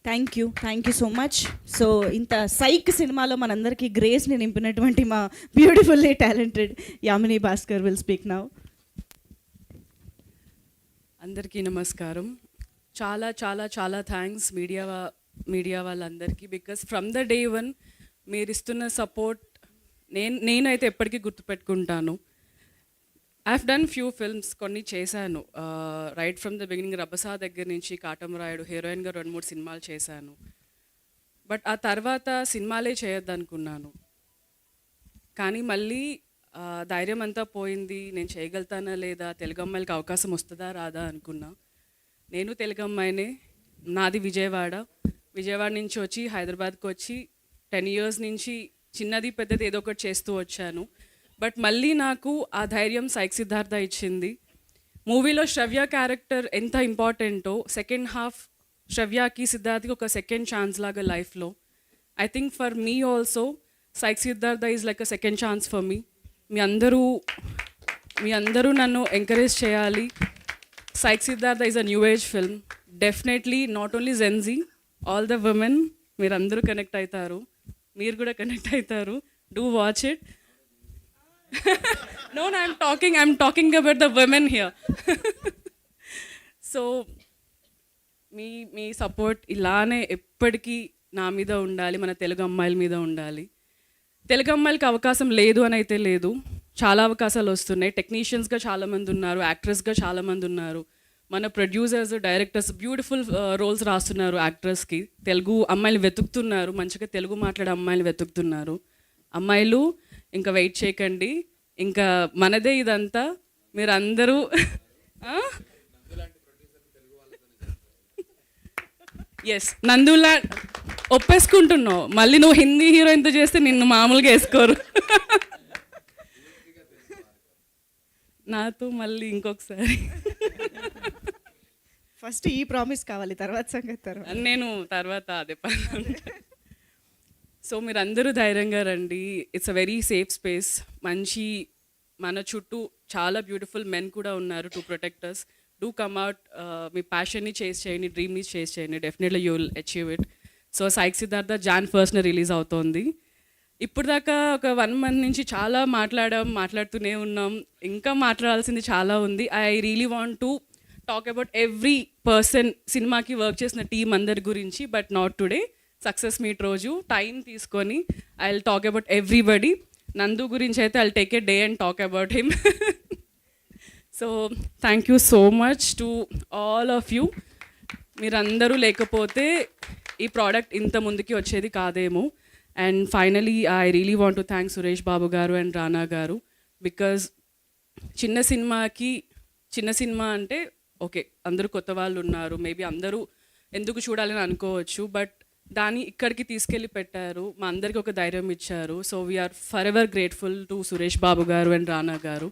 Thank you so much. So ఇంత Psych సినిమాలో మనందరికీ గ్రేస్ని నింపినటువంటి మా beautifully talented Yamini Bhaskar will speak now. అందరికీ నమస్కారం. చాలా చాలా చాలా థ్యాంక్స్ మీడియా వాళ్ళందరికీ. Because from the day one మీరు ఇస్తున్న సపోర్ట్ నేనైతే ఎప్పటికీ గుర్తుపెట్టుకుంటాను. I have done few films, కొన్ని చేశాను. Right from the beginning Rabhasa దగ్గర నుంచి కాటమరాయుడు హీరోయిన్గా 2-3 సినిమాలు చేశాను. బట్ ఆ తర్వాత సినిమాలే చేయొద్దు అనుకున్నాను. కానీ మళ్ళీ ధైర్యం అంతా పోయింది. నేను చేయగలుగుతానా లేదా, తెలుగు అమ్మాయిలకి అవకాశం వస్తుందా రాదా అనుకున్నా. నేను తెలుగు అమ్మాయినే, నాది విజయవాడ నుంచి వచ్చి హైదరాబాద్కి వచ్చి 10 years నుంచి చిన్నది పెద్దది ఏదో ఒకటి చేస్తూ వచ్చాను. బట్ మళ్ళీ నాకు ఆ ధైర్యం సైక్ సిద్ధార్థ ఇచ్చింది. మూవీలో శ్రవ్య క్యారెక్టర్ ఎంత ఇంపార్టెంటో, సెకండ్ హాఫ్ శ్రవ్యకి సిద్ధార్థకి ఒక సెకండ్ ఛాన్స్ లాగా లైఫ్లో. I think for me also Psych Siddhartha is like a second chance for me. మీ అందరూ నన్ను ఎంకరేజ్ చేయాలి. Psych Siddhartha is a new age film. Definitely not only Gen Z, all the women మీరందరూ connect అవుతారు, మీరు కూడా కనెక్ట్ అవుతారు. Do watch it. No, I'm talking about the women here. So మీ సపోర్ట్ ఇలానే ఎప్పటికీ నా మీద ఉండాలి, మన తెలుగు అమ్మాయిల మీద ఉండాలి. తెలుగు అమ్మాయిలకి అవకాశం లేదు అని అయితే లేదు, చాలా అవకాశాలు వస్తున్నాయి. టెక్నీషియన్స్గా చాలామంది ఉన్నారు, యాక్ట్రెస్గా చాలామంది ఉన్నారు, మన ప్రొడ్యూసర్స్ డైరెక్టర్స్ బ్యూటిఫుల్ రోల్స్ రాస్తున్నారు. యాక్ట్రెస్కి తెలుగు అమ్మాయిలు వెతుకుతున్నారు, మంచిగా తెలుగు మాట్లాడే అమ్మాయిలు వెతుకుతున్నారు. అమ్మాయిలు ఇంకా వెయిట్ చేయకండి, ఇంకా మనదే ఇదంతా. మీరు అందరూ ఎస్ నందులా ఒప్పేసుకుంటున్నావు. మళ్ళీ నువ్వు హిందీ హీరోయిన్తో చేస్తే నిన్ను మామూలుగా వేసుకోరు. నాతో మళ్ళీ ఇంకొకసారి. ఫస్ట్ ఈ ప్రామిస్ కావాలి, తర్వాత సంగతి తర్వాత. నేను తర్వాత అదే పని. సో మీరు అందరూ ధైర్యంగా రండి. It's a very safe space. మన చుట్టూ చాలా బ్యూటిఫుల్ మెన్ కూడా ఉన్నారు to protectors. Do come out. మీ ప్యాషన్ని చేస్ చేయండి, డ్రీమ్ని చేస్ చేయండి. Definitely you will achieve it. So psych Siddhartha Jan 1st release అవుతోంది. ఇప్పుడు దాకా ఒక 1 month నుంచి చాలా మాట్లాడుతూనే ఉన్నాం. ఇంకా మాట్లాడాల్సింది చాలా ఉంది. I really want to talk about every person, సినిమాకి వర్క్ చేసిన టీం అందరి గురించి. But not today. Success meet రోజు టైం తీసుకొని I will talk about everybody. Nandu గురించి అయితే I will take a day and talk about him. So thank you so much to all of you. మీరందరూ లేకపోతే ఈ ప్రోడక్ట్ ఇంత ముందుకి వచ్చేది కాదేమో. And finally I really want to thank Suresh Babu garu and రానా గారు. బికాజ్ చిన్న సినిమా అంటే ఓకే, అందరూ కొత్త వాళ్ళు ఉన్నారు, మేబీ అందరూ ఎందుకు చూడాలని అనుకోవచ్చు. బట్ దాన్ని ఇక్కడికి తీసుకెళ్ళి పెట్టారు, మా అందరికీ ఒక ధైర్యం ఇచ్చారు. So we are forever grateful to Suresh Babu garu and రానా గారు.